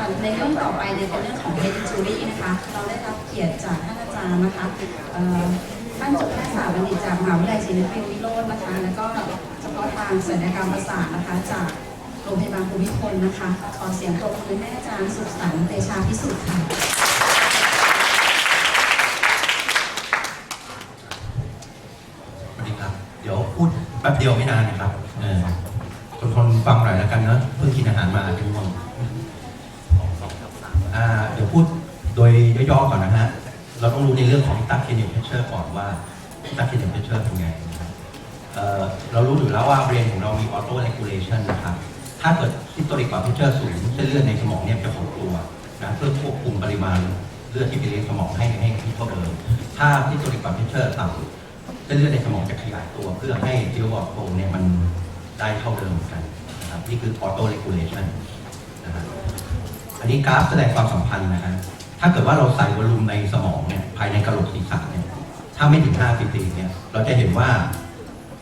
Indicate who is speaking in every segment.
Speaker 1: ในเรื่องต่อไปเนี่ยเป็นเรื่องของ Head Injury นะคะเราได้รับเกียรติจากท่านอาจารย์นะคะท่านจบแพทยศาสตร์บัณฑิตจากมหาวิทยาลัยศรีนครินทร์วิโรจน์นะคะแล้วก็เฉพาะทางศัลยกรรมประสาทนะคะจากโรงพยาบาลภูมิพลนะคะขอเสียงปรบมือให้อาจารย์สุขสันต์เตชาพิสุทธิ์ค่ะ
Speaker 2: สวัสดีครับเดี๋ยวพูดแป๊บเดียวไม่นานนะครับทนฟังหน่อยแล้วกันเนอะเพิ่งกินอาหารมาอาจจะง่วงเดี๋ยวพูดโดยย่อๆก่อนนะฮะเราต้องรู้ในเรื่องของ intracranial pressure ก่อนว่า intracranial pressure เป็นไงเรารู้อยู่แล้วว่าเบรนของเรามี auto regulation นะครับถ้าเกิด systolic pressure สูงเส้นเลือดในสมองเนี่ยจะหดตัวนะเพื่อควบคุมปริมาณเลือดที่ไปเลี้ยงสมองให้ที่เท่าเดิมถ้า systolic pressure ต่ำเส้นเลือดในสมองจะขยายตัวเพื่อให้ theroid flow เนี่ยมันได้เท่าเดิมเหมือนกันนะครับนี่คือ auto regulation นะฮะอันนี้กราฟแสดงความสัมพันธ์นะฮะถ้าเกิดว่าเราใส่วอลลุ่มในสมองเนี่ยภายในกระโหลกศีรษะเนี่ยถ้าไม่ถึง50ปีเนี่ยเราจะเห็นว่า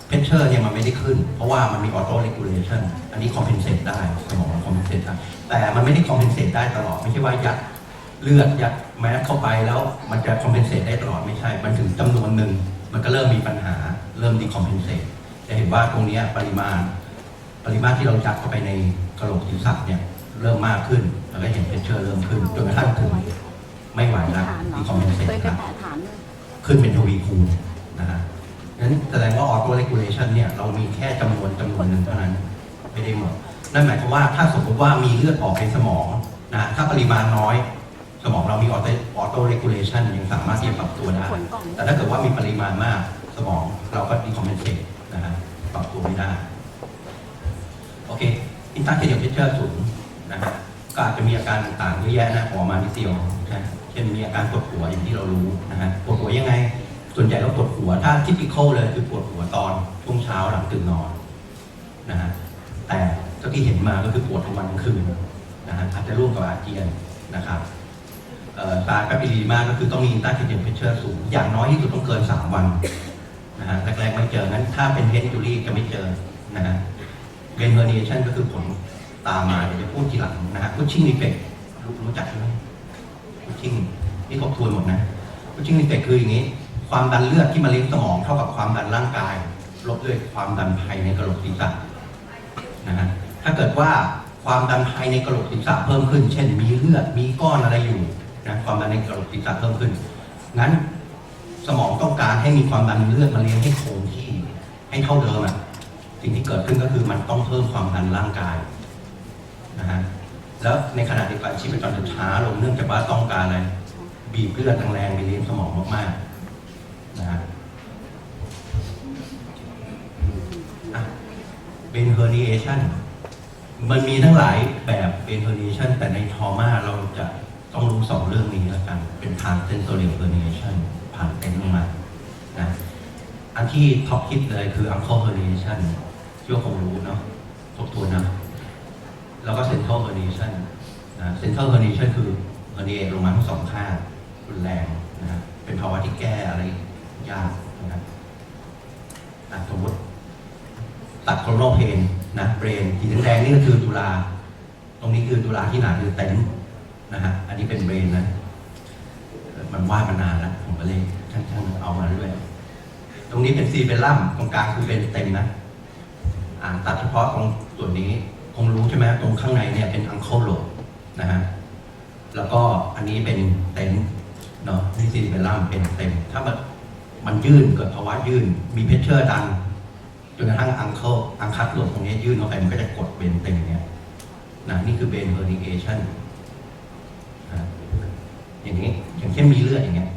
Speaker 2: เพชเชอร์เนี่ยมันไม่ได้ขึ้นเพราะว่ามันมี auto regulation อันนี้ compensate ได้สมอง compensate ได้แต่มันไม่ได้ compensate ได้ตลอดไม่ใช่ว่ายัดเลือดยัดแมสเข้าไปแล้วมันจะ compensate ได้ตลอดไม่ใช่มันถึงจำนวนหนึ่งมันก็เริ่มมีปัญหาเริ่ม decompensate จะเห็นว่าตรงนี้ปริมาณที่เรายัดเข้าไปในกระโหลกศีรษะเนี่ยเริ่มมากขึ้นแล้วก็เห็นเพชเชอร์เริ่มขึ้นจนกระทั่งถึงไม่ไหวแล้วdecompensate นะขึ้นเป็นทวีคูณนะฮะนั้นแสดงว่า auto regulation เนี่ยเรามีแค่จำนวนหนึ่งเท่านั้นไม่ได้หมดนั่นหมายความว่าถ้าสมมติว่ามีเลือดออกในสมองนะถ้าปริมาณน้อยสมองเรามี auto regulation ยังสามารถที่จะปรับตัวได้แต่ถ้าเกิดว่ามีปริมาณมากสมองเราก็ decompensate นะฮะปรับตัวไม่ได้โอเค intracranial pressure สูงนะฮะก็อาจจะมีอาการต่างๆเยอะแยะนะออกมานิดเดียวนะเช่นมีอาการปวดหัวอย่างที่เรารู้นะฮะปวดหัวยังไงส่วนใหญ่เราปวดหัวถ้า typical เลยคือปวดหัวตอนช่วงเช้าหลังตื่นนอนนะฮะแต่ที่เห็นมาก็คือปวดทั้งวันทั้งคืนนะฮะอาจจะร่วมกับอาเจียนนะครับตาแปปิลิมาก็คือต้องมี intracranial pressure สูงอย่างน้อยที่สุดต้องเกิน3 วันนะฮะแรกๆไม่เจองั้นถ้าเป็น head injury จะไม่เจอนะฮะเป็น herniation ก็คือผลตามมาเดี๋ยวจะพูดทีหลังนะฮะ pushing effect รู้จักใช่ไหม pushing นี่ทบทวนหมดนะ pushing effect คืออย่างนี้ความดันเลือดที่มาเลี้ยงสมองเท่ากับความดันร่างกายลบด้วยความดันภายในกระโหลกศีรษะนะฮะถ้าเกิดว่าความดันภายในกระโหลกศีรษะเพิ่มขึ้นเช่นมีเลือดมีก้อนอะไรอยู่นะความดันในกระโหลกศีรษะเพิ่มขึ้นงั้นสมองต้องการให้มีความดันเลือดมาเลี้ยงให้คงที่ให้เท่าเดิมอ่ะสิ่งที่เกิดขึ้นก็คือมันต้องเพิ่มความดันร่างกายนะฮะแล้วในขณะเดียวกันชีพจรจะช้าลงเนื่องจากว่าต้องการอะไรบีบเลือดแรงๆไปเลี้ยงสมองมากๆนะฮะเป็นเฮอร์นิเอชันมันมีทั้งหลายแบบเป็นเฮอร์นิเอชันแต่ในทอม่าเราจะต้องรู้2 เรื่องนี้แล้วกันเป็นทางเซนโซเรียลเฮอร์นิเอชันผ่านเป็นลงมานะอันที่ท็อปฮิตเลยคืออังเคิลเฮอร์นิเอชันที่ว่าคงรู้เนาะทบทวนนะแล้วก็เซนทรัลเฮอร์นิเอชันนะเซนทรัลเฮอร์นิเอชันคือเฮอร์นิเอตลงมาทั้ง2 ข้างรุนแรงนะเป็นภาวะที่แก้อะไรยากนะสมมติตัดโคโรเพนนะเบรนสีแดงๆนี่ก็คือตุลาตรงนี้คือตุลาที่หนาคือเต็นนะฮะอันนี้เป็นเบรนนะมันว่ามานานแล้วผมก็เลยช่างๆเอามาด้วยตรงนี้เป็นซีเบลลัมตรงกลางคือเป็นเต็มนะตัดเฉพาะตรงส่วนนี้คงรู้ใช่ไหมตรงข้างในเนี่ยเป็นอังเคิลโลนะฮะแล้วก็อันนี้เป็นเต็นเนาะนี่ซีเบลลัมเป็นเต็มถ้ามันยื่นเกิดภาวะยื่นมีเพชเชอร์ดันจนกระทั่งอังคัสโหลดตรงนี้ยื่นเข้าไปมันก็จะกดเบนเต็มเนี่ยนะนี่คือเบนเฮอร์นิเอชันอย่างนี้อย่างเช่นมีเลือดอย่างเงี้ย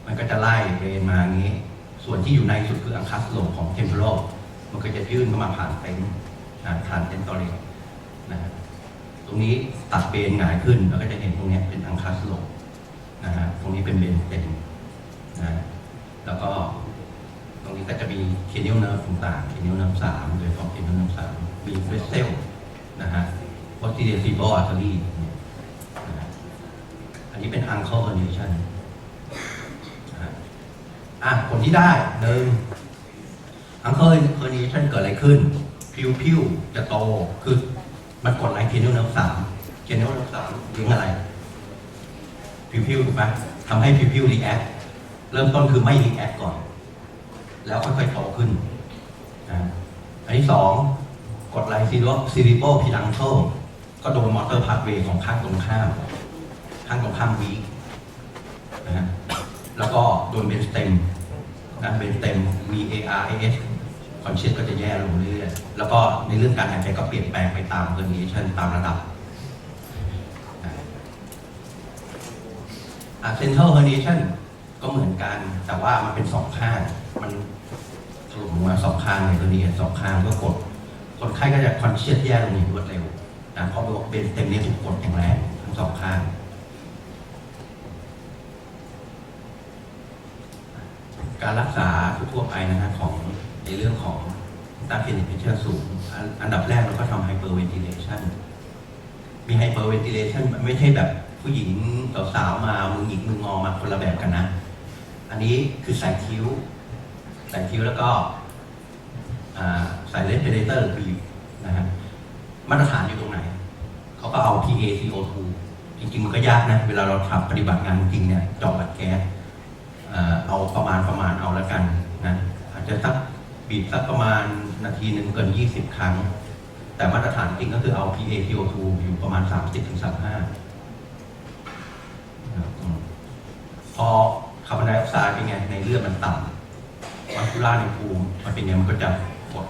Speaker 2: มันก็จะไล่เบนมาอย่างนี้ส่วนที่อยู่ในสุดคืออังคัสโหลดของเทมเพอรัลมันก็จะยื่นเข้ามาผ่านเต็นผ่านเต็นตอเรียนะตรงนี้ตัดเบนหงายขึ้นแล้วก็จะเห็นตรงนี้เป็นอังคัสโหลดนะฮะตรงนี้เป็นเบนเต็มนะแล้วก็ตรงนี้ก็จะมีเคเนียลเนิร์ฟต่างๆเคเนียลเนิร์ฟ3โดยเฉพาะเคเนียลเนิร์ฟ3มีเวสเซลนะฮะโพสติเดียซีบอลอาร์เทอรี่อันนี้เป็นอังเคิลเฮอร์นิเอชันผลที่ได้อังเคิลเฮอร์นิเอชันเกิดอะไรขึ้นผิวจะโตคือมันกดไลค์เคเนียลเนิร์ฟ3 channel 3เลี้ยงอะไรพิวถูกไหมทำให้พิวรีแอคเริ่มต้นคือไม่รีแอคก่อน แล้วค่อยๆโตขึ้นนะอันที่2กดไลน์ซีริโบพิลังเทลก็โดนมอเตอร์พาสเวย์ของข้างตรงข้ามวีนะฮะแล้วก็โดนเบนสเต็มนะเบนสเต็ม VARAS คอนเชียสก็จะแย่ลงเรื่อยๆแล้วก็ในเรื่องการหายใจก็เปลี่ยนแปลงไปตามเฮอร์เนียชันตามระดับเซนเทรัลเฮอร์เนียชันก็เหมือนกันแต่ว่ามันเป็น2ข้างมันถล่มลงมา2ข้างเลยตัวนี้2ข้างก็กดคนไข้ก็จะคอนเชียสแย่ลงอย่างรวดเร็วนะเพราะเบนสเต็มนี้ถูกกดอย่างแรงทั้ง2ข้างการรักษาทั่วไปนะฮะของในเรื่องของตาเฟนิเพเชอร์สูงอันดับแรกเราก็ทำไฮเปอร์เวนติเลชันมีไฮเปอร์เวนติเลชันไม่ใช่แบบผู้หญิงสาวๆมามือหงิกมืองอมาคนละแบบกันนะอันนี้คือใส่คิ้วแล้วก็ใส่เลนส์เพเดเตอร์บีบนะฮะมาตรฐานอยู่ตรงไหนเขาก็เอา PaCO2 จริงๆมันก็ยากนะเวลาเราทำปฏิบัติงานจริงเนี่ยเจาะอัดแก๊สเอาประมาณเอาแล้วกันนะอาจจะสักบีบสักประมาณนาทีหนึ่งเกิน20 ครั้งแต่มาตรฐานจริงก็คือเอา PaCO2 อยู่ประมาณ 30-35 พอคาร์บอนไดออกไซด์เป็นไงในเลือดมันต่ำวัสคูล่าในภูมิมันเป็นไงมันก็จะกด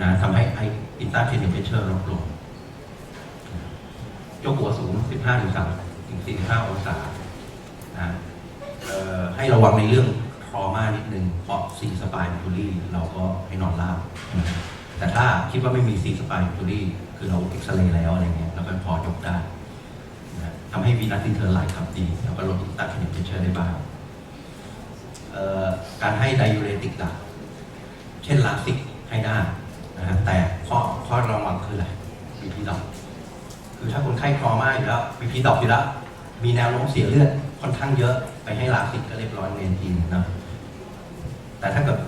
Speaker 2: นะทำให้อินตราเทนเพเชอร์ลดลงยกหัวสูง 15-45 องศานะให้ระวังในเรื่องทรมานิดนึงเพราะซีสปายทูรี่เราก็ให้นอนราบแต่ถ้าคิดว่าไม่มีซีสปายทูรี่คือเราเอ็กซเรย์แล้วอะไรเงี้ยเราก็พอยกได้ทำให้วีนัสอินเทอร์ไลท์ขับดีแล้วก็ลดอินตราเทนเพเชอร์ได้บ้างการให้ไดยูเรติกหลักเช่นลาซิกให้ได้นะฮะแต่ข้อระวังคืออะไรบีพีดอกคือถ้าคนไข้คลอมาอยู่แล้วบีพีดอกอยู่แล้วมีแนวโน้มเสียเลือดค่อนข้างเยอะไปให้ลาซิกก็เรียบร้อยเมนทีนนะแต่ถ้าเกิด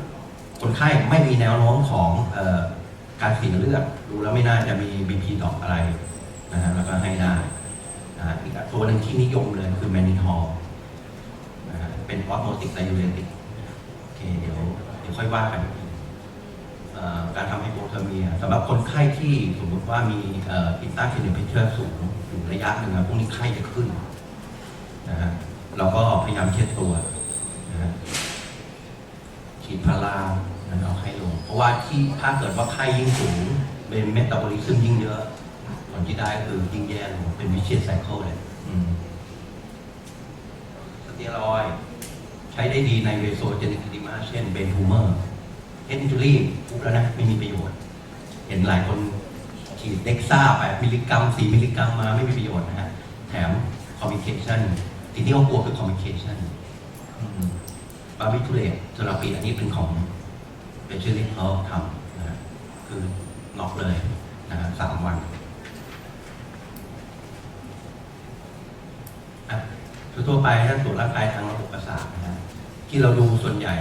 Speaker 2: คนไข้ไม่มีแนวโน้มของการเสียเลือดดูแล้วไม่น่าจะมีบีพีดอกอะไรนะฮะแล้วก็ให้ได้อีกตัวหนึ่งที่นิยมเลยคือแมนิทอลเป็นออสโมติกไดยูเรติกโอเคเดี๋ยวค่อยว่ากันการทำไฮโปเทอร์เมียสำหรับคนไข้ที่สมมติว่ามีอินตราเทนเพเชอร์สูงอยู่ระยะหนึ่งนะพวกนี้ไข้จะขึ้นนะฮะเราก็พยายามเช็ดตัวนะฮะฉีดพารานั้นเอาไข้ลงเพราะว่าที่ถ้าเกิดว่าไข้ยิ่งสูงเป็นเมตาบอลิซึมยิ่งเยอะผลที่ได้คือยิ่งแย่ลงเป็นวิเชียรไซเคิลเลยสเตียรอยด์ใช้ได้ดีในเวโซเจนิกดิมาเช่นเบนทูเมอร์เฮนจูรี่ปุ๊บแล้วนะไม่มีประโยชน์เห็นหลายคนฉีดเด็กซ่า8 มิลลิกรัม 4 มิลลิกรัมมาไม่มีประโยชน์นะฮะแถมคอมมิเคชันสิ่งที่เขากลัวคือคอมมิเคชันบาร์บิทูเลตเทอราปีอันนี้เป็นของเบเชอริเขาทำนะคือน็อกเลยนะ3 วันทั่วไปถ้าตรวจร่างกายทางระบบประสาทนะที่เราดูส่วนใหญ่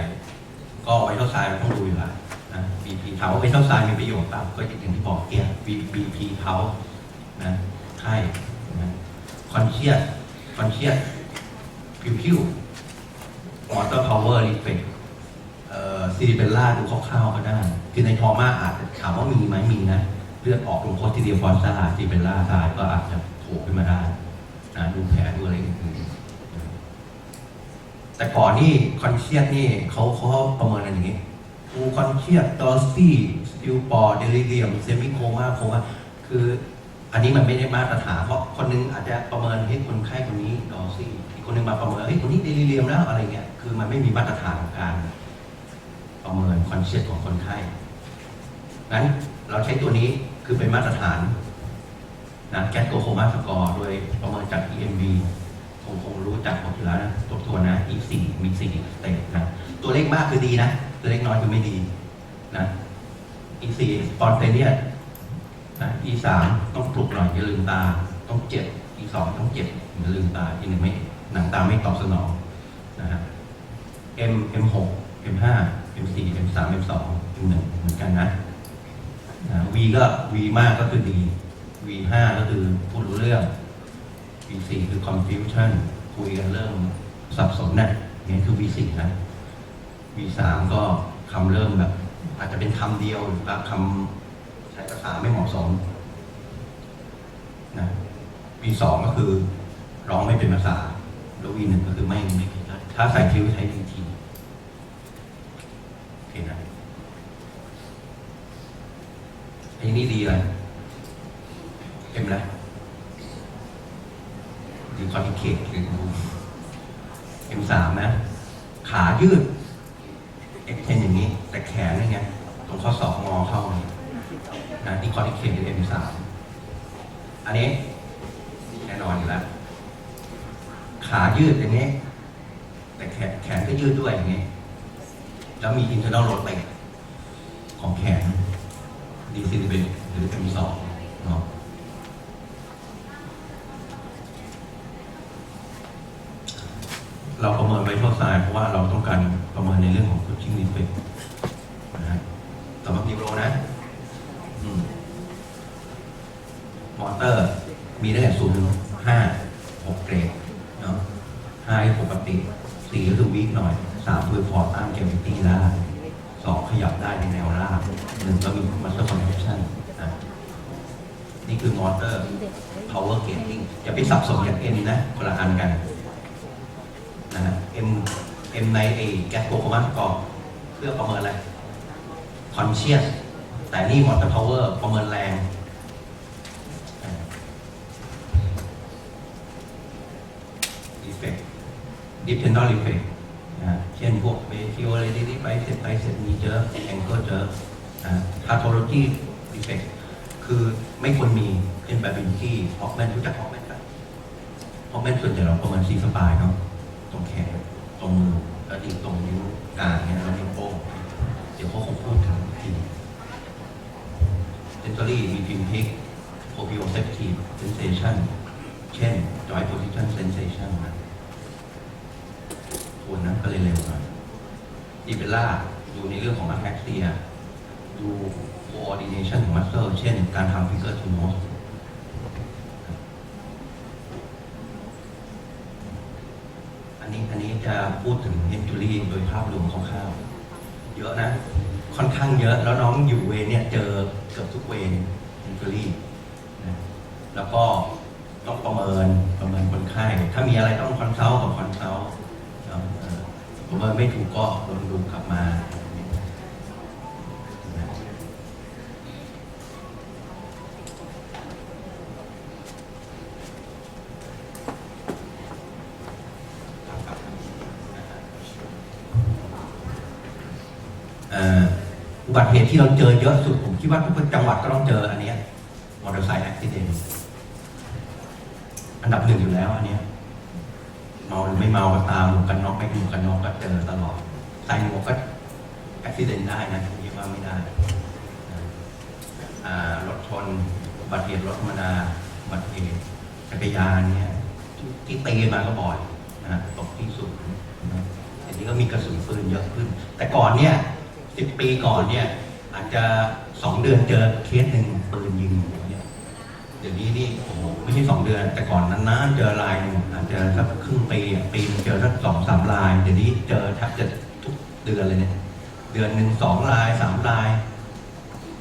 Speaker 2: ก็ไวท์เท่าไซด์เราต้องดูอยู่แล้วนะ BP เท้าไวท์เท่าไซด์มีประโยชน์ป่ะก็อย่างที่บอกเนี่ย BP เท้านะไข้นะคอนเชียสพิวมอเตอร์พาวเวอร์รีเฟกซีริเบลล่าดูคร่าวๆก็ได้คือในทอมาอาจจะถามว่ามีไหมมีนะเลือดออกตรงโคติเดียฟอสซาซีริเบลล่าซายก็อาจจะโผล่ขึ้นมาได้นะดูแผลดูอะไรอื่นแต่ก่อนนี่คอนเชียสนี่เขาประเมินอะไรอย่างนี้ฟูคอนเชียสดอร์ซี่สติลปอร์เดลิเรียมเซมิโคมาคืออันนี้มันไม่ได้มาตรฐานเพราะคนนึงอาจจะประเมินให้คนไข้คนนี้ดอร์ซี่อีกคนนึงมาประเมินเฮ้ยคนนี้เดลิเรียมแล้วอะไรเงี้ยคือมันไม่มีมาตรฐานของการประเมินคอนเชียสของคนไข้งั้นเราใช้ตัวนี้คือเป็นมาตรฐานนะแกสโกโคมาสกอร์โดยประเมินจาก EMBคงรู้จักหมดอยู่แล้วนะตัวนะ E4 มี4สเตจนะตัวเล็กมากคือดีนะตัวเล็กน้อยคือไม่ดีนะ E4 สปอนเทเนียสนะ E3 ต้องปลุกหน่อยอย่าลืมตาต้องเจ็บ E2 ต้องเจ็บอย่าลืมตาE1ไม่หนังตาไม่ตอบสนองนะฮะ M6 M5 M4 M3 M2 M1 เหมือนกันนะ V ก็ V มากก็คือดี V5 ก็คือพูดรู้เรื่อง V4 คือ confusion คุยกันเรื่องสับสนเนี่ยนี่คือ V4 นะ V3 ก็คำเริ่มแบบ อาจจะเป็นคำเดียวหรือว่าคำใช้ภาษาไม่เหมาะสมนะ V2 ก็คือร้องไม่เป็นภาษาแล้ว V1 ก็คือไม่ผิดนะถ้าใส่คิ้วใช้ VT โอเคนะไอ้นี่ดีเลยเอ็มนะดีคอนติเคทคือM3 นะขายืดX10 อย่างนี้แต่แขนนี่ไงตรงข้อศอกงอเข้านะดีคอนติเคทคือ M3 อันนี้แน่นอนอยู่แล้วขายืดอย่างนี้แต่แขนก็ยืดด้วยอย่างนี้แล้วมี internal rotate ของแขนดีซีเป็นหรือ M2 เนาะเราประเมินไว้ทั่วซ้ายเพราะว่าเราต้องการประเมินในเรื่องของ coaching effect นะฮะสำหรับนิวโรนะมอเตอร์มีตั้งแต่0 ถึง 5 6 เกรดเนาะ5ปกติ4ก็คือวีคหน่อย3คือพอต้านเกรวิตี้ได้2ขยับได้ในแนวราบ1ก็มี muscle contraction นะนี่คือมอเตอร์ power gating อย่าไปสับสนกับ M นะคนละอันกันนะฮะ M ในแก๊สโกลมาสกอร์เพื่อประเมินอะไร conscious แต่นี่ motor power ประเมินแรงdeep tendon effect นะเช่นพวก brachial rigidity bicep knee jerk ankle jerk pathology effect คือไม่ควรมีเป็นแบบเป็นที่ฮอกแมนรู้จักฮอกแมนไหมฮอกแมนส่วนใหญ่เราประเมินซีสปายเนาะตรงแขนตรงมือแล้วดีตรงนิ้วกลางเนี่ยแล้วนิ้วโป้งเดี๋ยวเขาคงพูดถึงที sensory มี pinprick proprioceptive sensation เช่น joint position sensation นะคนนะก็เลยเร็วหน่อยดีเบลล่าดูในเรื่องของ ataxia ดู coordination ของ muscle เช่นการทำ finger to nose อันนี้จะพูดถึง injury โดยภาพรวมคร่าวๆเยอะนะค่อนข้างเยอะแล้วน้องอยู่เวเนี่ยเจอเกือบทุกเว injury นะแล้วก็ต้องประเมินคนไข้ถ้ามีอะไรต้องคอนซัลท์กับคอนซัลท์ประเมินไม่ถูกก็ลองดูกลับมาอุบัติเหตุที่เราเจอเยอะสุดผมคิดว่าทุกจังหวัดก็ต้องเจออันนี้มอเตอร์ไซค์อุบัติเหตุอันดับ1อยู่แล้วอันนี้เมาหรือไม่เมาก็ตามหมวกกันน็อกไม่หมวกกันน็อกก็เจอตลอดใส่หมวกก็อุบัติเหตุได้นะเรียกว่าไม่ได้รถชนอุบัติเหตุรถธรรมดาอุบัติเหตุจักรยานเนี่ยที่ตีมาก็บ่อยนะตกที่สุดนะทีนี้ก็มีกระสุนปืนเยอะขึ้นแต่ก่อนเนี่ย10 ปีก่อนเนี่ยอาจจะ2 เดือนเจอเคสหนึ่งปืนยิงเนี่ยเดี๋ยวนี้นี่โอ้โหไม่ใช่2 เดือนแต่ก่อนนานๆเจอรายหนึ่งอาจจะสักครึ่งปีเจอสัก2-3 รายเดี๋ยวนี้เจอแทบจะทุกเดือนเลยเนี่ยเดือนหนึ่ง2 ราย 3 ราย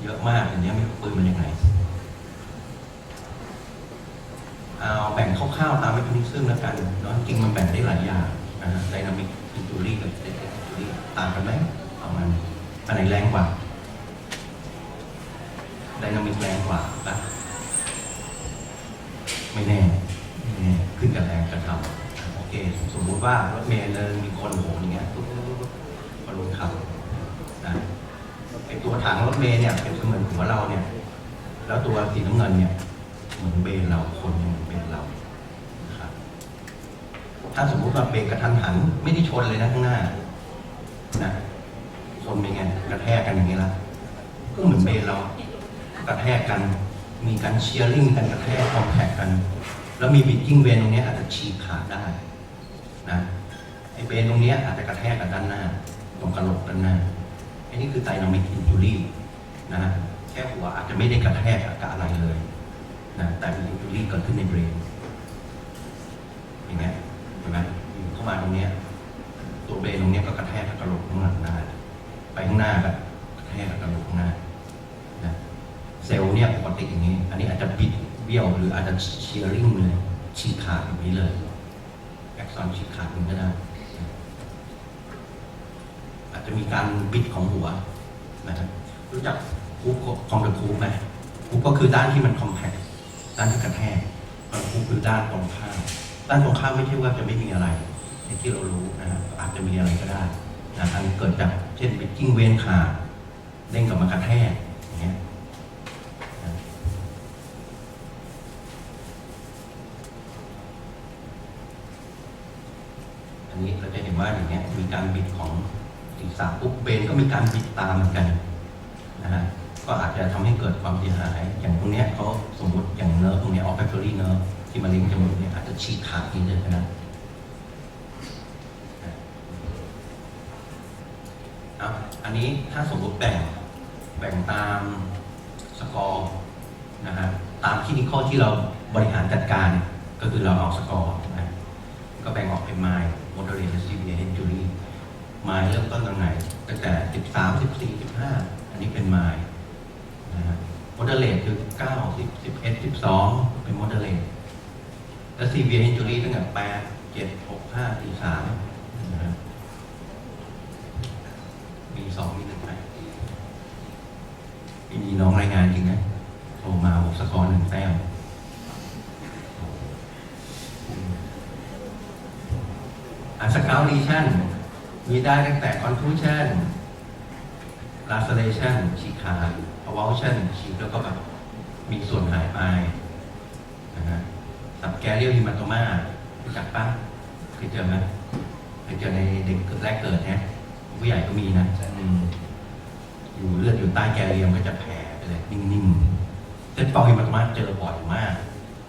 Speaker 2: เยอะมากอย่างนี้ไม่รู้ปืนมันยังไงเอาแบ่งคร่าวๆตามเมคานิซึมแล้วกันเนาะจริงมันแบ่งได้หลายอย่างนะฮะไดนามิกอินจูรี่กับสเตติกอินจูรี่ต่างกันไหมประมาณอันไหนแรงกว่าไดนามิกแรงกว่าปะไม่แน่ขึ้นกับแรงกระทำโอเคสมมุติว่ารถเมล์เลยมีคนโหมอย่างเงี้ยคนลงขับนะไอตัวถังรถเมล์เนี่ยเป็นเสมือนหัวเราเนี่ยแล้วตัวสีน้ำเงินเนี่ยเหมือนเบนเราคนเหมือนเบนเรานะครับถ้าสมมุติว่าเบรกกระทันหันไม่ได้ชนเลยนะข้างหน้านะคนเป็นไงกระแทกกันอย่างนี้ละก็เหมือนเบนเรากระแทกกันมีการเชียร์ลิงกันกระแทกคอมแทคกันแล้วมีบิดกิ้งเวนตรงนี้อาจจะฉีกขาดได้นะไอเบนตรงนี้อาจจะกระแทกกันด้านหน้าตรงกระโหลกด้านหน้าอันนี้คือไดนามิกอินจูรี่นะแค่หัวอาจจะไม่ได้กระแทกกับอะไรเลย นะแต่มีอินจูรี่เกิดขึ้นในเบรนอย่างเงี้ยเห็นไหมอยู่เข้ามาตรงเนี้ยตัวเบรนตรงเนี้ยก็กระแทกกับกระโหลกข้างหลังได้ไปข้างหน้าแบบกระแทกกับกระโหลกข้างหน้านะเซลล์เนี่ยปกติอย่างนี้อันนี้อาจจะบิดเบี้ยวหรืออาจจะเชียร์ริ่งเลยฉีกขาดแบบนี้เลยแอ็กซอนฉีกขาดมันก็ได้อาจจะมีการบิดของหัวนะครับรู้จักคูปคอมเดอร์คูปไหมคูปก็คือด้านที่มันคอมแพคด้านที่กระแทกคูปคือด้านตรงข้ามด้านตรงข้ามไม่ใช่ว่าจะไม่มีอะไรในที่เรารู้นะครับอาจจะมีอะไรก็ได้นะอันเกิดจากเช่นบิดกิ้งเวนขาดเด้งกลับมากระแทกอย่างเงี้ยอันนี้เราจะเห็นว่าอย่างเงี้ยมีการบิดของศีรษะปุ๊บเบนก็มีการบิดตามเหมือนกันนะฮะก็อาจจะทำให้เกิดความเสียหายอย่างตรงเนี้ยเขาสมมติอย่างเนื้อตรงเนี้ยออฟแฟคทอรี่เนื้อที่มาเลี้ยงจมูกเนี่ยอาจจะฉีกขาดนิดเดียวนะอันนี้ถ้าสมมติแบ่งตามสกอร์นะฮะตามคลินิคที่เราบริหารจัดการก็คือเราเอาสกอร์นะก็แบ่งออกเป็นไมล์โมเดเลตซีเวียเอนจูรี่ไมล์เริ่มต้นตรงไหนตั้งแต่13 14 15อันนี้เป็นไมล์นะฮะโมเดเลตคือ9 10 11 12เป็นโมเดเลตและซีเวียเอนจูรี่ตั้งแต่8 7 6 5 4 3นะฮะมี2มี1ไหมมีน้องรายงานจริงนะโทรมาบอกสกอร์1 แต้มสกาวลีชั่นมีได้ตั้งแต่ contusion laceration ฉีกขาด avulsion ฉีกแล้วก็แบบมีส่วนหายไปนะฮะsubgaleal hematoma รู้จักปะเคยเจอไหมเคยเจอในเด็กแรกเกิดเนี่ยผู้ใหญ่ก็มีนะอยู่เลือดอยู่ใต้แกเรียมก็จะแผ่ไปเลยนิ่งๆเส้นฟอฮีมาโตมาเจอบ่อยมาก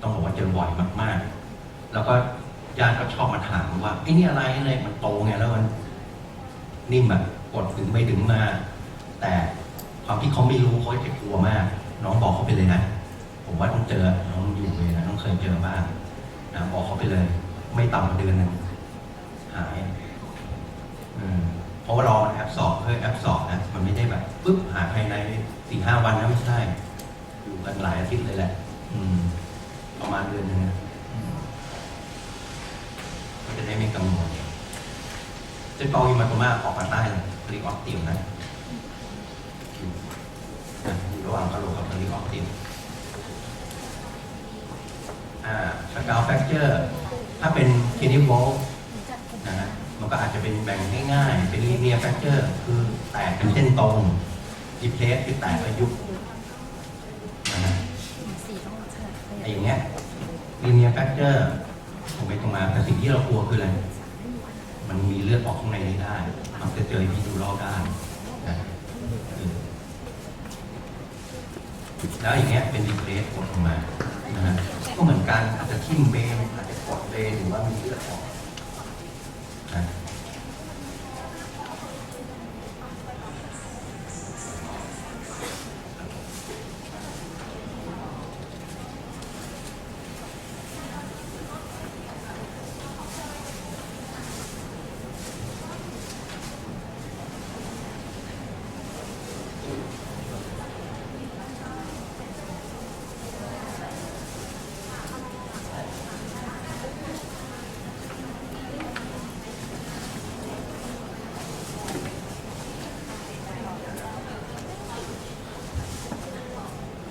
Speaker 2: ต้องบอกว่าเจอบ่อยมากๆแล้วก็ญาติก็ชอบมาถามว่าไอ้นี่อะไรมันโตไงแล้วมันนิ่มแบบกดถึงไม่ถึงมาแต่ความที่เขาไม่รู้เขาจะกลัวมากน้องบอกเขาไปเลยนะผมว่าต้องเจอน้องอยู่เลยนะต้องเคยเจอบ้างนะบอกเขาไปเลยไม่ต่ำกว่าเดือนนึงหายเพราะว่ารอแอปสอบเพื่อแอปสอบนะมันไม่ได้แบบปึ๊บหายภายใน 4-5 วันนะไม่ใช่อยู่กันหลายอาทิตย์เลยแหละประมาณเดือนนึงนะก็จะได้ไม่กังวลเส้นฟอฮีมาโตมาออกมาใต้เลยเรียกออกติวนะอยู่ระหว่างกระโหลกกับเรียกออกติวสกาวแฟกเจอร์ถ้าเป็นเคนิวอลนะฮะมันก็อาจจะเป็นแบ่งง่ายๆเป็นลีเนียร์แฟกเจอร์คือแตกเป็นเส้นตรงดิเพลสคือแตกประยุกต์นะฮะไอ้อย่างเงี้ยลีเนียร์แฟกเจอร์ตรงไปตรงมาแต่สิ่งที่เรากลัวคืออะไรมันมีเลือดออกข้างในนี้ได้มันจะเจอพิษดูรอบด้านนะแล้วอย่างเงี้ยเป็นดิเพลสกดออกมานะฮะก็เหมือนกันอาจจะทิ่มเบนอาจจะกดเบนหรือว่ามีเลือดออกนะ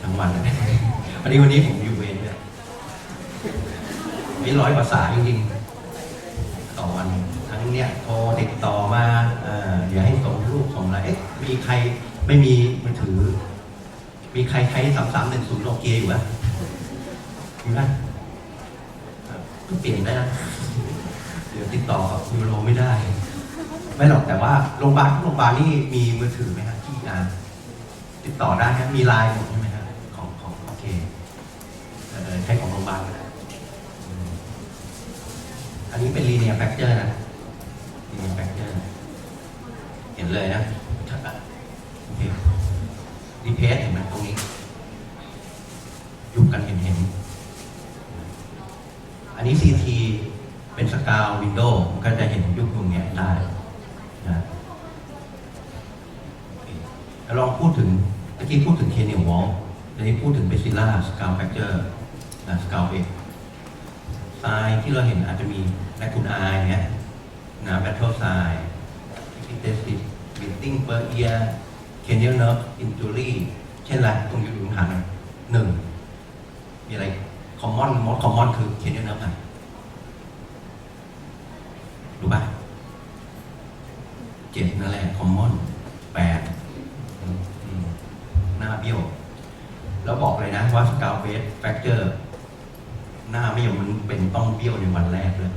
Speaker 2: ทั้งวันเลยวันนี้ผมอยู่เวรเนี่ยมี100 ภาษาจริงๆต่อวันทั้งเนี้ยโทรติดต่อมาอย่าให้ส่งรูปส่งอะไรมีใครไม่มีมือถือมีใคร3310โนเกียอยู่ไหมมีไหมก็เปลี่ยนได้นะเดี๋ยวติดต่อกับยูโรไม่ได้ไม่หรอกแต่ว่าโรงพยาบาลทุกโรงพยาบาลนี่มีมือถือไหมครับที่งานติดต่อได้ครับมีไลน์หมดใช่ไหมครับของโอเคใช้ของโรงพยาบาลก็ได้อันนี้เป็นลีเนียร์แฟกเจอร์นะลีเนียร์แฟกเจอร์เห็นเลยนะชัดๆโอเคดีเพสเห็นไหมตรงนี้อยู่กันเห็น ECT เป็นสกาววินโดว์มันก็จะเห็นยุคตรงนี้ได้นะแล้วลองพูดถึงเมื่อกี้พูดถึงเคเนียวอลตอนนี้พูดถึงเบซิล่าสกาวแฟกเจอร์สกาวเอกไซน์ที่เราเห็นอาจจะมีแลคูนไอเนี่ยนะแบทเทิลไซน์อิเทสติสบิทติ้งเปอร์เอียเคเนียลเนิร์ฟอินจูรี่เช่นไรตรงอยู่ตรงฐานหนึ่งมีอะไรคอมมอนมอสคอมมอนคือเคเนียลเนิร์ฟอ่ะรู้ป่ะ7นั่นแหละคอมมอน8หน้าเบี้ยวแล้วบอกเลยนะว่าสกาวเบสแฟกเจอร์หน้าไม่ยอมมันเป็นต้องเบี้ยวในวันแรกเลย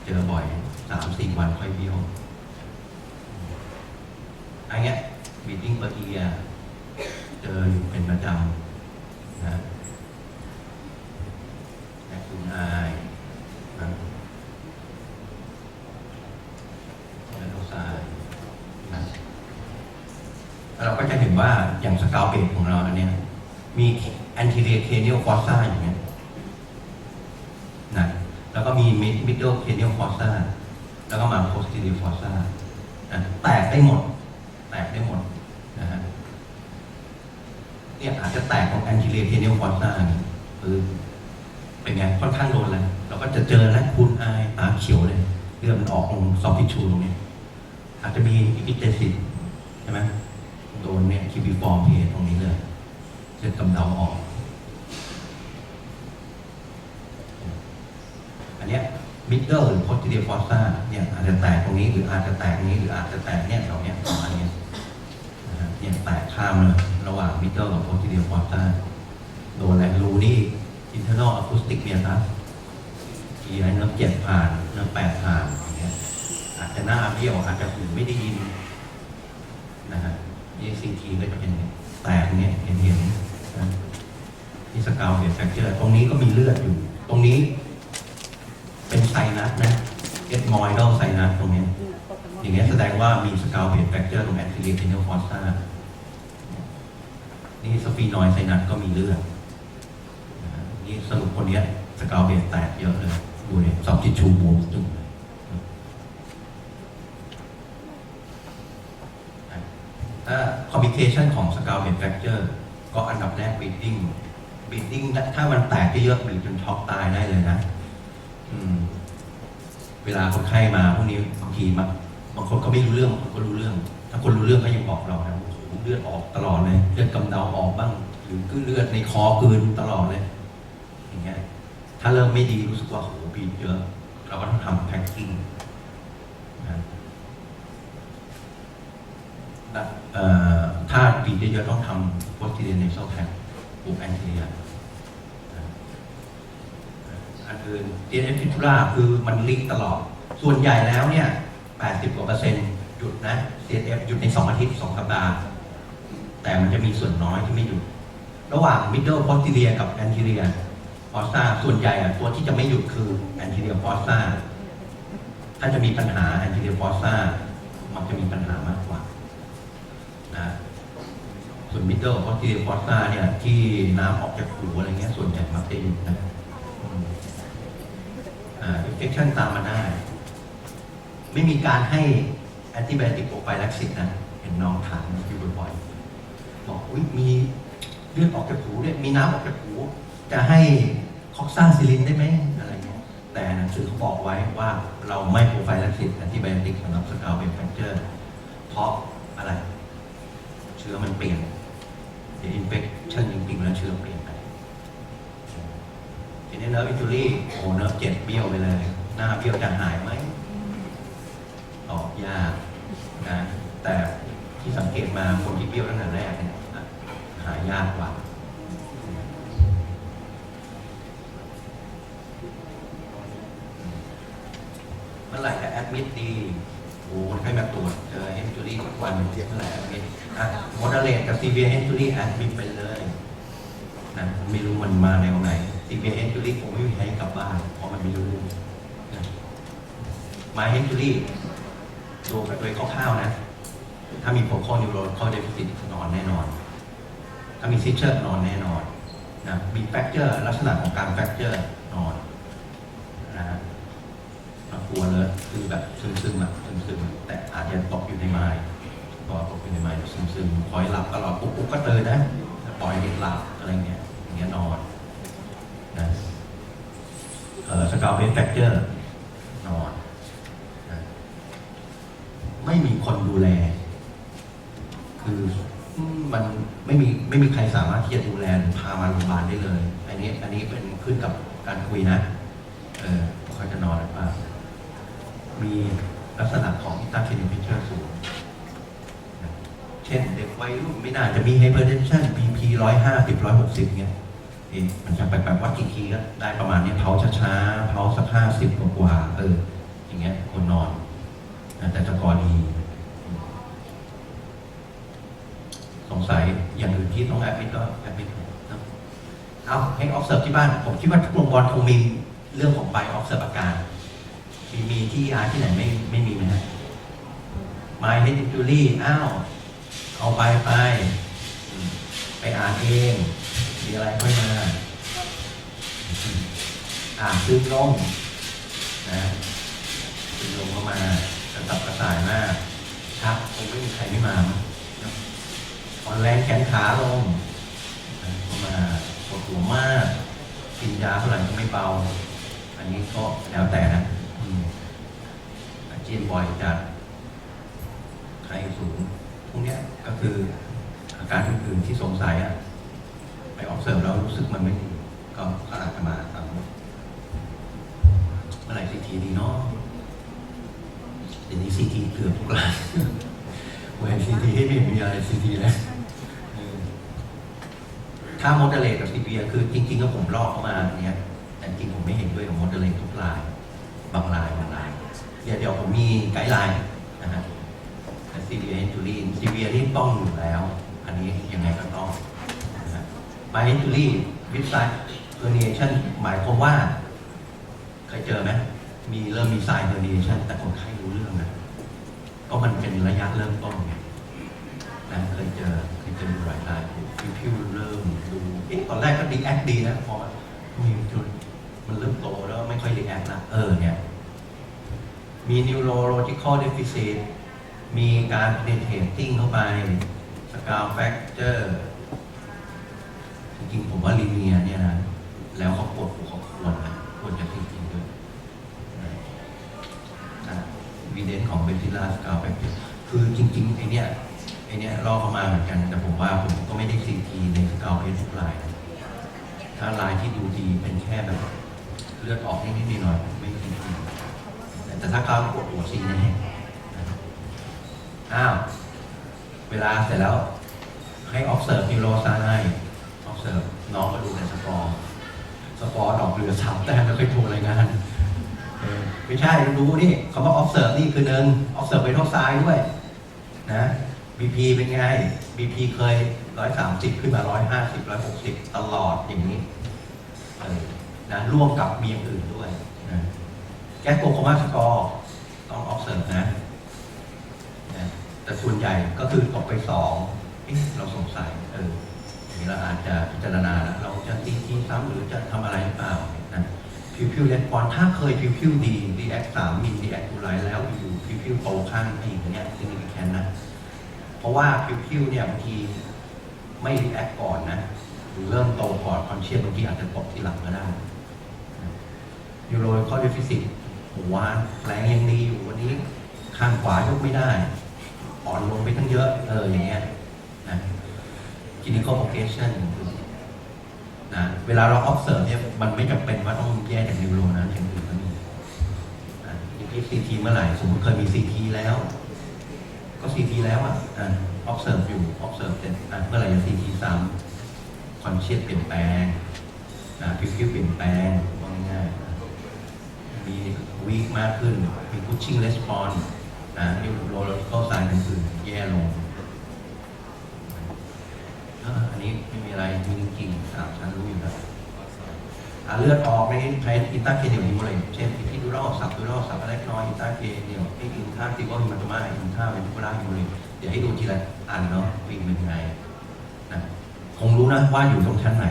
Speaker 2: เจอบ่อย 3-4 วันค่อยเบี้ยวอันเงี้ยบีทติ้งเปอร์เอียเจออยู่เป็นประจำนะแอคคูนไอนะแล้วก็ไซนะเราก็จะเห็นว่าอย่างสกาวเบสของเราอันเนี้ยมี anterior cranial fossa อย่างเงี้ยนะแล้วก็มี middle cranial fossa แล้วก็มา posterior fossa นะแตกได้หมดนะฮะเนี่ยอาจจะแตกของ anterior cranial fossa คือเป็นไงค่อนข้างโดนเลยเราก็จะเจอและคุณอายตาเขียวเลยเลือดมันออกตรง soft tissue ตรงนี้อาจจะมีอีพิเจซิสใช่ไหมโดนเนี่ยคิบิฟอร์มเพตรงนี้เลยเส้นกำเดาออกอันเนี้ยมิดเดิลหรือ posterior fossa เนี่ยอาจจะแตกตรงนี้หรืออาจจะแตกนี้หรืออาจจะแตกเนี่ยแถวเนี้ยประมาณนี้นะฮะเนี่ยแตกข้ามเลยระหว่างมิดเดิลกับ posterior fossa โดนแรงรูนี่ internal acoustic meatus ที่ไอ้เนื้อ7ผ่านเนื้อ8ผ่านอย่างเงี้ยอาจจะหน้าเบี้ยวอาจจะหูไม่ได้ยินนะฮะ ECT ก็จะเป็นแตกเนี้ยเห็นนะที่สกาวเบสแฟกเจอร์ตรงนี้ก็มีเลือดอยู่ตรงนี้เป็นไซนัสนะเอดมอยดอลไซนัสตรงนี้อย่างเงี้ยแสดงว่ามีสกาวเบสแฟกเจอร์ตรงแอนติเรียร์เคเนียลฟอสซ่านี่สฟีนอยด์ไซนัสก็มีเลือดนี่สรุปคนนี้สกาวเบสแตกเยอะเลยดูเนี่ยซอฟต์ทิชชูบวมจุ่มถ้าคอมพิเคชันของสกาวเบสแฟกเจอร์ก็อันดับแรกบีดดิ้งถ้ามันแตกเยอะๆบีดจนช็อกตายได้เลยนะเวลาคนไข้มาพวกนี้บางทีบางคนก็ไม่รู้เรื่องบางคนก็รู้เรื่องถ้าคนรู้เรื่องก็ยังบอกเรานะเลือดออกตลอดเลยเลือดกำเดาออกบ้างหรือเลือดในคอเกินตลอดเลยอย่างเงี้ยถ้าเริ่มไม่ดีรู้สึกว่าโหบีบเยอะเราก็ต้องทำแพ็คกิ้งนะถ้าบีบเยอะๆต้องทำ posterior nasal tract บุก anteriorอันอื่น TNF fistula คือมันลิงก์ตลอดส่วนใหญ่แล้วเนี่ย80%หยุดนะ TNF หยุดใน2 อาทิตย์ 2 สัปดาห์แต่มันจะมีส่วนน้อยที่ไม่หยุดระหว่าง middle posterior กับ anterior fossa ส่วนใหญ่ตัวที่จะไม่หยุดคือ anterior fossa ถ้าจะมีปัญหา anterior fossa มันจะมีปัญหามากกว่านะส่วน middle posterior fossa เนี่ยที่น้ำออกจากหูอะไรเงี้ยส่วนใหญ่มักจะหยุดนะinfection ตามมาได้ไม่มีการให้ antibiotic prophylaxis นะเห็นน้องถามอยู่บ่อยๆบอกอุ๊ยมีเลือดออกจากหูเนี่ยมีน้ำออกจากหูจะให้คอกซ่าซิลินได้ไหมอะไรเงี้ยแต่หนังสือเขาบอกไว้ว่าเราไม่ prophylaxis antibiotic สำหรับ scalp fracture เพราะอะไรเชื้อมันเปลี่ยนเดี๋ยว infection จริงๆแล้วเชื้อเปลี่ยนไปทีนี้เนิร์ฟอินจูรี่โอ้เนิร์ฟ7เบี้ยวไปเลยหน้าเบี้ยวจะหายไหมตอบยากนะแต่ที่สังเกตมาคนที่เบี้ยวตั้งแต่แรกเนี่ยหายยากกว่าเมื่อไหร่จะแอดมิดดีโอ้คนไข้มาตรวจเจออินจูรี่ทุกวันเมื่อไหร่แอดมิดโมเดลเลตกับซีเวียอินจูรี่แอดมิดไปเลยนะไม่รู้มันมาแนวไหนซีเวียอินจูรี่ผมไม่มีให้กลับบ้านเพราะมันไม่รู้มาอินจูรี่ดูไปโดยคร่าวๆนะถ้ามีโปรโคนิวโรนเข้าเดฟิซิตนอนแน่นอนถ้ามีซิชเชอร์นอนแน่นอนนะมีแฟกเจอร์ลักษณะของการแฟกเจอร์นอน กลัวเลยคือแบบซึมๆอ่ะซึมๆแต่อาจจะตกอยู่ในไม้ก็ตกอยู่ในไม้ซึมๆคอยหลับตลอดปุ๊บก็ตื่นนะปล่อยเด็กหลับอะไรเงี้ยอย่างเงี้ยนอนนะสกาวเบสแฟกเจอร์นอนนะไม่มีคนดูแลคือมันไม่มีใครสามารถที่จะดูแลหรือพามาโรงพยาบาลได้เลยอันนี้เป็นขึ้นกับการคุยนะเขาจะนอนหรือเปล่ามีลักษณะของอินเตอร์เคนิพิเชอร์สูงเช่นเด็กวัยรุ่นไม่น่าจะมีไฮเปอร์เทนชัน BP 150 160เงี้ยมันจะแบบวัดกี่ทีก็ได้ประมาณนี้เผาช้าๆเผาสัก50กว่าอย่างเงี้ยคนนอนแต่จะกอดีสงสัยอย่างอื่นที่ต้องแอดมิดก็แอดมิดนะเอาให้ออฟเซิร์ฟที่บ้านผมคิดว่าทุกโรงพยาบาลคงมีเรื่องของไปออฟเซิร์ฟอาการมีที่อาที่ไหนไม่มีไหมฮะมาเฮดิจูรี่เอาไปอ่านเองมีอะไรค่อยมาซึมลงนะซึมลงเข้ามากระสับกระส่ายมากครับคงไม่มีใครไม่มาอ่อนแรงแขนขาลงเข้ามาปวดหัวมากกินยาเท่าไหร่ก็ไม่เบาอันนี้ก็แล้วแต่นะอาเจียนบ่อยจัดไข้สูงพวกนี้ก็คืออาการอื่นๆที่สงสัยไปออกเสิร์ฟแล้วรู้สึกมันไม่ดีก็อาจจะมาตามเมื่อไหร่ซีทีดีเนาะเดี๋ยวนี้ซีทีเกือบทุกรายเวลซีทีให้ไม่มีอะไรซีทีแล้วถ้าโมเดลเลตกับซีพีคือจริงๆก็ผมลอกเข้ามาเนี่ยแต่จริงผมไม่เห็นด้วยกับโมเดลเลตทุกรายบางรายเดี๋ยวผมมีไกด์ไลน์นะฮะซีเวียเฮนจูรีซีเวียนี่ต้องอยู่แล้วอันนี้ยังไงก็ต้องมาเฮนจูรีวิดไซด์เฮอร์เนียชั่นหมายความว่าเคยเจอไหมเริ่มมีไซด์เฮอร์เนียชั่นแต่คนไข้รู้เรื่องนะก็มันเป็นระยะเริ่มต้นไงนะเคยเจออยู่หลายรายพิวเริ่มดูตอนแรกก็ดีแอคดีนะพอมีจุดมันเริ่มโตแล้วไม่ค่อยรีแอคละเนี่ยมี neurological deficit มีการ penetrating เข้าไปสกาวแฟกเจอร์จริงๆผมว่าลีเนียเนี่ยนะแล้วเขาปวดหัวเขาควรจะจริงๆด้วยวิเดนของเบนซิลาสกาวแฟกเจอร์คือจริงๆไอเนี้ยรอเข้ามาเหมือนกันแต่ผมว่าผมก็ไม่ได้ซีทีในสกาวเพชรทุกรายถ้ารายที่ดูดีเป็นแค่แบบเลือดออกนิดๆหน่อยๆไม่ซีทีแต่ถ้าเขาปวดหัวซีแน่เวลาเสร็จแล้วให้ observe neuroscience observe น้องมาดูในสกอร์ดอกเหลือ3 แต้มแล้วค่อยโทรรายงานไม่ใช่ดูนี่เขาบอก observe นี่คือobserve ไปทางซ้ายด้วยนะ BP เป็นไง BP เคย130ขึ้นมา150 160ตลอดอย่างนี้นะร่วมกับมีอย่างอื่นด้วยนะแก๊สโกโคมาสกอร์ต้อง observe นะแต่ส่วนใหญ่ก็คือตกไป2เราสงสัยนี้เราอาจจะพิจารณาเราจะตีทีซ้ำหรือจะทำอะไรหรือเปล่านะพิวเรสปอนถ้าเคยพิวดีรีแอค3มิลรีแอคทูไลท์แล้วอยู่พิวโตข้างอีกเนี่ยซึ่งมีแคนนะเพราะว่าพิวเนี่ยบางทีไม่รีแอคก่อนนะหรือเริ่มโตก่อนคอนเชียสบางทีอาจจะตกทีหลังก็ได้ยูโรคอร์ดิฟิซิตหัวแรงยังดีอยู่วันนี้ข้างขวายกไม่ได้อ่อนลงไปทั้งเยอะอย่างเงี้ยนะ clinical progression นะเวลาเรา observe เนี่ยมันไม่จำเป็นว่าต้องแยกจากนิวโรนะอย่างอื่นก็มีอย่างที่ CT เมื่อไหร่สมมติเคยมี CT แล้วก็ CT แล้วobserve อยู่ observe เสร็จเมื่อไหร่จะ CT ซ้ำ conscious เปลี่ยนแปลงผิวเปลี่ยนแปลงว่าง่ายมี weak มากขึ้นมี pushing response neurological sign อื่นๆแย่ลงอันนี้ไม่มีอะไรมีจริงๆฉันรู้อยู่แล้วเลือดออกในใช้อินตาเคเนียลฮิโมเลตเช่นที่ดูรอบสับอะไรน้อยอินตาเคเนียลที่อินท่าติวอลฮิมาโตมาอินท่าเป็นทุกร่างฮิโมเลตเดี๋ยวให้ดูทีละอันเนาะวิ่งเป็นยังไงนะคงรู้นะว่าอยู่ตรงชั้นไหน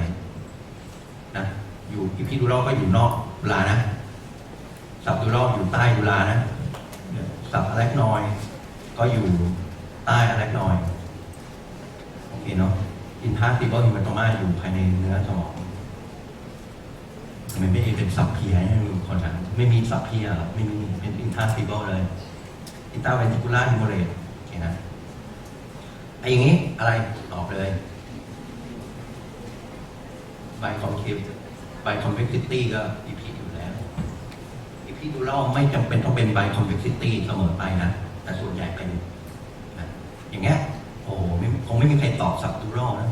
Speaker 2: นะอยู่พี่ดูรอบก็อยู่นอกเวลานะ สับดูรอบอยู่ใต้ดูลานะสับอะแลกนอยก็อยู่ใต้อะแลกนอยโอเคเนาะอินทาซิเบิลฮิมาโตมาอยู่ภายในเนื้อสมองทำไมไม่เป็นสับเพียให้คนนั้นไม่มีสับเพียไม่มีเป็นอินทาซิเบิลเลยอินตาเวนติคูล่าฮิโมเรตโอเคนะไอ้อย่างนี้อะไรตอบเลยไบคอมคิวไบคอมเพล็กซิตี้ก็อีพีอยู่แล้วอีพีดูเล่าไม่จำเป็นต้องเป็นไบคอมเพล็กซิตี้เสมอไปนะแต่ส่วนใหญ่เป็นนะอย่างเงี้ยโอ้คงไม่มีใครตอบสับดูเล่านะ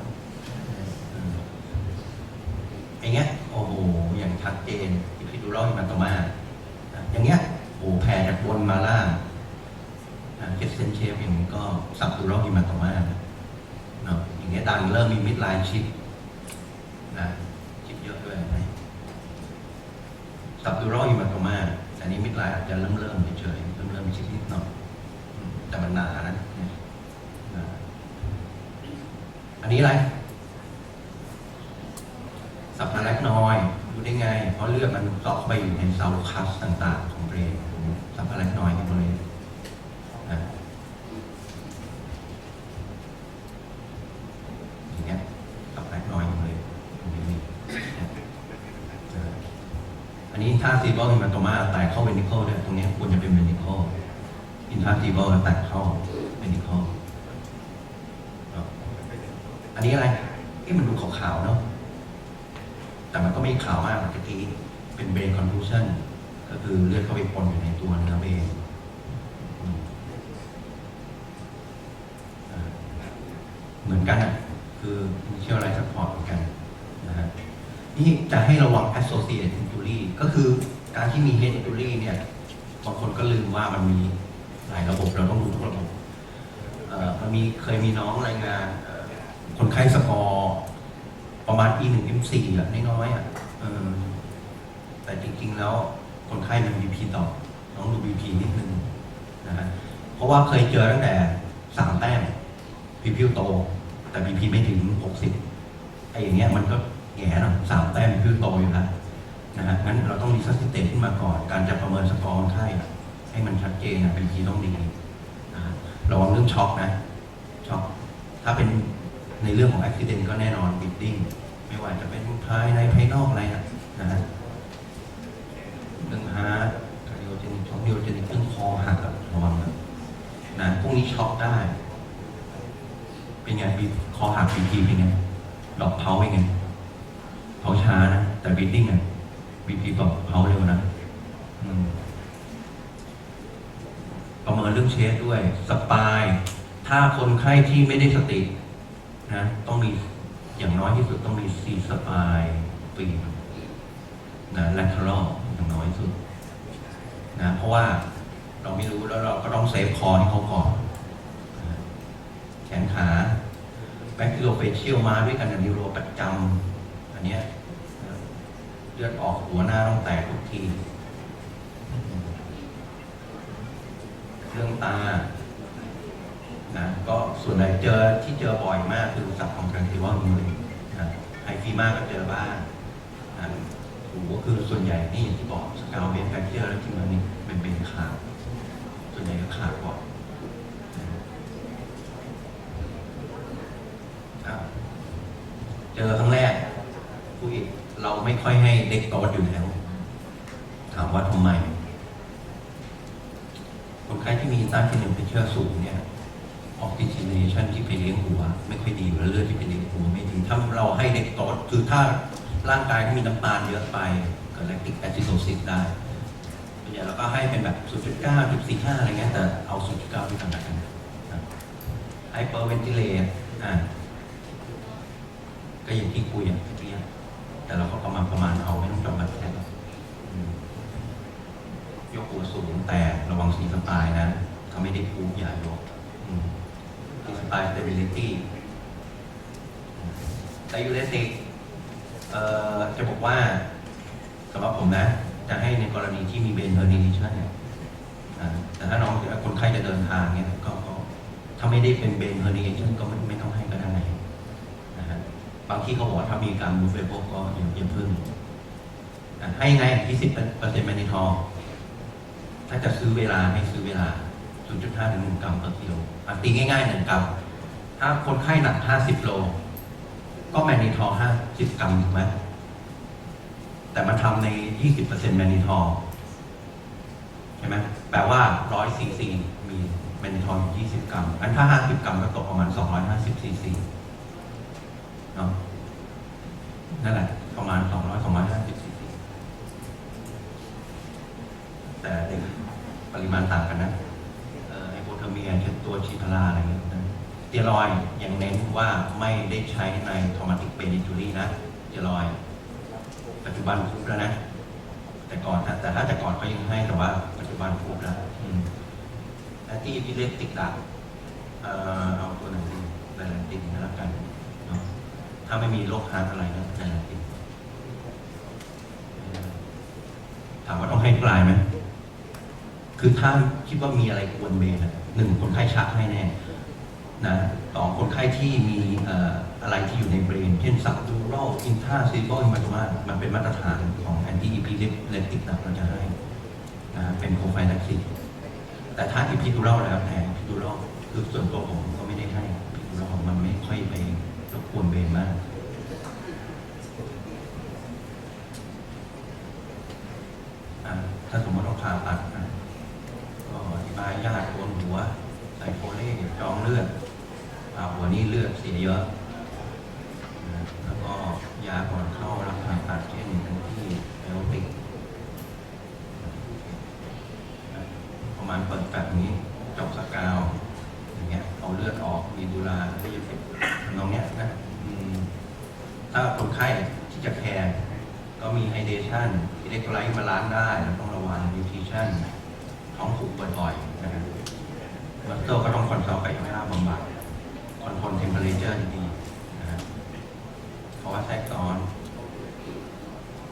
Speaker 2: อย่างเงี้ยโอ้โหอย่างชัดเจนอีพีดูเล่าฮิมาโตมาอย่างเงี้ยโอ้แผ่จากบนมาล่างเก็ตเซนเชฟอย่างนี้ก็สับดูเล่าฮิมาโตมาเนาะอย่างเงี้ยดังเริ่มมีมิดไลน์ชิปนะชิปเยอะด้วยนะสับดูรอฮิมาโตมาอันนี้มิดไลน์อาจจะเริ่มเฉยๆเริ่มชิปนิดหน่อยแต่มันหนานะอันนี้อะไรสับอะแลกนอยดูได้ไงเพราะเลือดมันเจาะไปอยู่ในเซลล์คัสต่างๆของเบรนสับอะแลกนอยกันเลยอย่างเงี้ยสับอะแลกนอยกันเลยอันนี้ถ้าซีเบิลฮิมาโตมาแตกเข้าเวนิเคิลเนี่ยตรงนี้ควรจะเป็นเวนิเคิลอินทาซีเบิลแตกเข้าเวนิเคิลอันนี้อะไรมันดูขาวๆเนาะแต่มันก็ไม่ขาวมากเมื่อกี้เป็นเบรนคอนทูชั่นก็คือเลือดเข้าไปปนอยู่ในตัวเนื้อเบรนเหมือนกันอ่ะคือ initial life support เหมือนกันนะฮะนี่จะให้ระวัง associated injury ก็คือการที่มี head injury เนี่ยบางคนก็ลืมว่ามันมีหลายระบบเราต้องดูทุกระบบมันเคยมีน้องรายงานคนไข้สกอร์ประมาณ E1 M4 อ่ะน้อยๆอ่ะแต่จริงๆแล้วคนไข้เป็น BP ต่อน้องดู BP นิดนึงนะฮะเพราะว่าเคยเจอตั้งแต่3 แต้ม BP โตแต่ BP ไม่ถึง60ไอ้อย่างเงี้ยมันก็แง่หน่อย3 แต้ม BP โตอยู่แล้วนะฮะงั้นเราต้องรีซัสซิเตตขึ้นมาก่อนการจะประเมินสกอร์คนไข้ให้มันชัดเจนนะ BP ต้องดีนะระวังเรื่องช็อกนะช็อกถ้าเป็นในเรื่องของอุบัติเหตุก็แน่นอนบิดดิ้งไม่ว่าจะเป็นภายในภายนอกอะไรนะฮะเรื่องฮาร์ดคาร์ดิโอเจนิกช็อกดิโอเจนิกเรื่องคอหักระวังนะพวกนี้ช็อกได้เป็นไงบีคอหักบีเป็นไงดอกเผาเป็นไงเผาช้านะแต่บิดดิ้งอ่ะบีดอกเผาเร็วนะประเมินเรื่องเชสด้วยสปายถ้าคนไข้ที่ไม่ได้สตินะต้องมีอย่างน้อยที่สุดต้องมี4 สปายปีนะ lateral อย่างน้อยสุดนะเพราะว่าเราไม่รู้แล้วเราก็ต้องเซฟคอให้เขาก่อนแขนขาแบ็คทิโลเฟเชียลมาด้วยกันกับนิวโรประจำอันเนี้ยเลือดออกหัวหน้าต้องแตกทุกทีเรื่องตานะก็ส่วนใหญ่เจอบ่อยมากคือสับของกันที่ว่ามือนะไฮฟีมาก็เจอบ้างนะหูก็คือส่วนใหญ่นี่อย่างที่บอกสกาวเบนแฟคเจอร์แล้วที่มันนี่เป็นขาดส่วนใหญ่ก็ขาดก่อนเจอครั้งแรกผู้อีกเราไม่ค่อยให้เด็กโตอยู่แล้วถามว่าทำไมคนไข้ที่มีต้านเทนเพเชอร์สูงเนี่ยออกซิเจเนชันที่ไปเลี้ยงหัวไม่ค่อยดีแล้วเลือดที่ไปเลี้ยงหัวไม่ดีถ้าเราให้เด็กโตคือถ้าร่างกายที่มีน้ำตาลเยอะไปเกิดแลคติกแอซิโดซิสได้ส่วนใหญ่เราก็ให้เป็นแบบ 0.9 0.45 อะไรเงี้ยแต่เอา 0.9 ที่ต่างกันไฮเปอร์เวนติเลตก็อย่างที่คุยอย่างที่แต่เราก็ประมาณเอาไม่ต้องจำบัตรแค่ยกหัวสูงแต่ระวังสีสปายนะเขาไม่ได้พูดอย่ายกสปายสเตบิลิตี้ไดยูเรติกจะบอกว่าสำหรับผมนะจะให้ในกรณีที่มีเบนเฮอร์นิชันเนี่ยแต่ถ้าน้องคนไข้จะเดินทางเนี่ยก็ถ้าไม่ได้เป็นเบนเฮอร์นิชันก็ไม่ต้องให้ก็ได้นะฮะบางที่เขาบอกว่าถ้ามีการมูฟเวอร์ก็อย่าพึ่งให้ไง20%แมนิทอล ถ้าจะซื้อเวลาให้ซื้อเวลา 0.5 ถึง 1 กรัมต่อกิโลตีง่ายๆ 1 กรัม ถ้าคนไข้หนัก 50 โล ก็แมนนิทอล 50 กรัมถูกไหม แต่มันทำใน 20% แมนนิทอลใช่ไหมแปลว่า 100 ซีซี มีแมนนิทอลอยู่ 20 กรัม อันถ้า 50 กรัมก็ตกประมาณ 250 ซีซีเนาะนั่นแหละ ประมาณ 250 ซีซี แต่ในปริมาณต่างกันนะไอโบเทอร์เมียเช่นตัวชีพาราอะไรอย่างเงี้ยสเตียรอยด์ยังเน้นว่าไม่ได้ใช้ในทอร์มาติกเบนิจูรี่นะสเตียรอยด์ปัจจุบันฟุบแล้วนะ แต่ถ้าแต่ก่อนเขายังให้แต่ว่าปัจจุบันฟุบแล้วแอนตี้พิเลติกดักเอาตัวหนึ่งไดแลนตินนะแล้วกันเนาะถ้าไม่มีโรคฮาร์ทอะไรนะไดแลนตินถามว่าต้องให้ปลายไหมคือถ้าคิดว่ามีอะไรกวนเบนหนึ่งคนไข้ชักให้แน่นะสองคนไข้ที่มีอะไรที่อยู่ในเบรนเช่นซับดูรัลอินทราซิโบอิมาตูมามันเป็นมาตรฐานของแอนตี้อีพีเลติกนะเราจะให้นะเป็นโคไฟลักซิสแต่ถ้าอีพีดูรัลแล้วแต่อีพีดูรัลคือส่วนตัวผมก็ไม่ได้ให้อีพีดูรัลมันไม่ค่อยไปรบกวนเบนมากถ้าสมมติเราผ่าตัดนะก็อธิบายญาติโกนหัวใส่โฟเล่จองเลือดผ่าหัวนี่เลือดเสียเยอะแล้วก็ยาก่อนเข้ารับผ่าตัดเช่นทั้งที่ไอโอติกประมาณเปิดแบบนี้จบสกาวอย่างเงี้ยเอาเลือดออกมีดูลาที่จะเป็นน้องเนี้ยนะถ้าคนไข้ที่จะแคร์ก็มีไฮเดชั่นอิเล็กโทรไลต์มาล้างได้ต้องระวังนิวทริชั่นท้องผูกบ่อยๆนะครับแล้วก็ต้องคอนซัลท์กับเวลาบำบัดคอนโทรลเทมเพอเรเจอร์ดีๆนะครับเพราะว่าแทรกซ้อน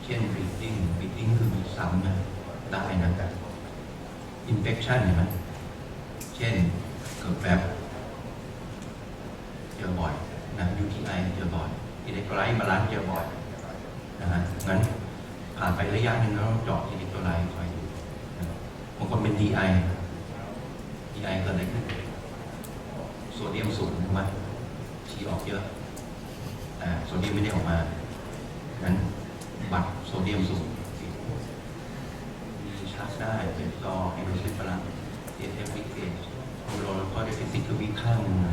Speaker 2: เช่นบรีดดิ้งคือมีซ้ำนะได้นะครับอินเฟคชั่นเห็นไหมเช่นเกิดแบบเจอบ่อยนะ UTI เจอบ่อยอิเล็กโทรไลต์มาล้างเจอบ่อยนะฮะงั้นผ่านไประยะหนึ่งแล้วเจาะอิเล็กโทรไลต์คอยดูบางคนเป็น DI เกิดอะไรขึ้นโซเดียมสูงถูกไหมฉี่ออกเยอะแต่โซเดียมไม่ได้ออกมางั้นบัตรโซเดียมสูงมีชาร์จได้เป็นรอไฮโดรซิฟารัสเอเอฟวิกเกจโอโรแล้วก็เดฟิซิตคือวิข้างอะไร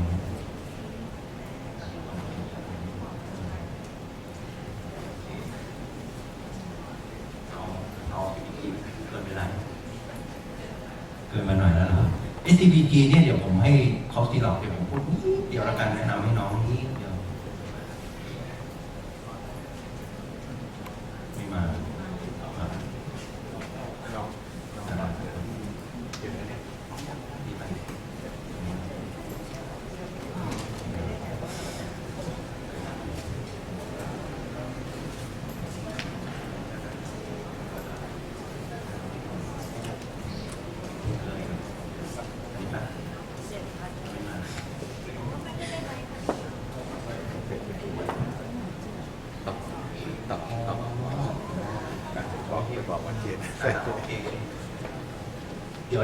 Speaker 2: เกินมาหน่อยแล้วนะครับ SCBG เนี่ยเดี๋ยวผมให้คอสติลอกเดี๋ยวผมพูดเดี๋ยวละกันแนะนำให้น้องนิดเดียวไม่มาดีไป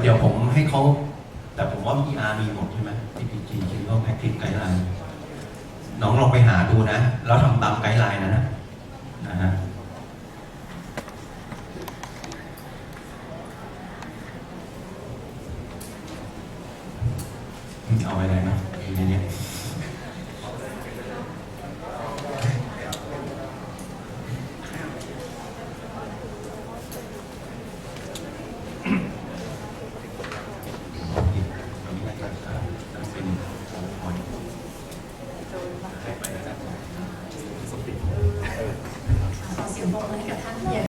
Speaker 2: เดี๋ยวผมให้เขาแต่ผมว่า ER มีหมดใช่ไหม CPG คือว่า Practice Guideline น้องลองไปหาดูนะแล้วทำตามไกด์ไลน์นะฮะเอาไว้เลยนะอยู่ในนี้
Speaker 1: ขอเสียงปรบมือให้กับ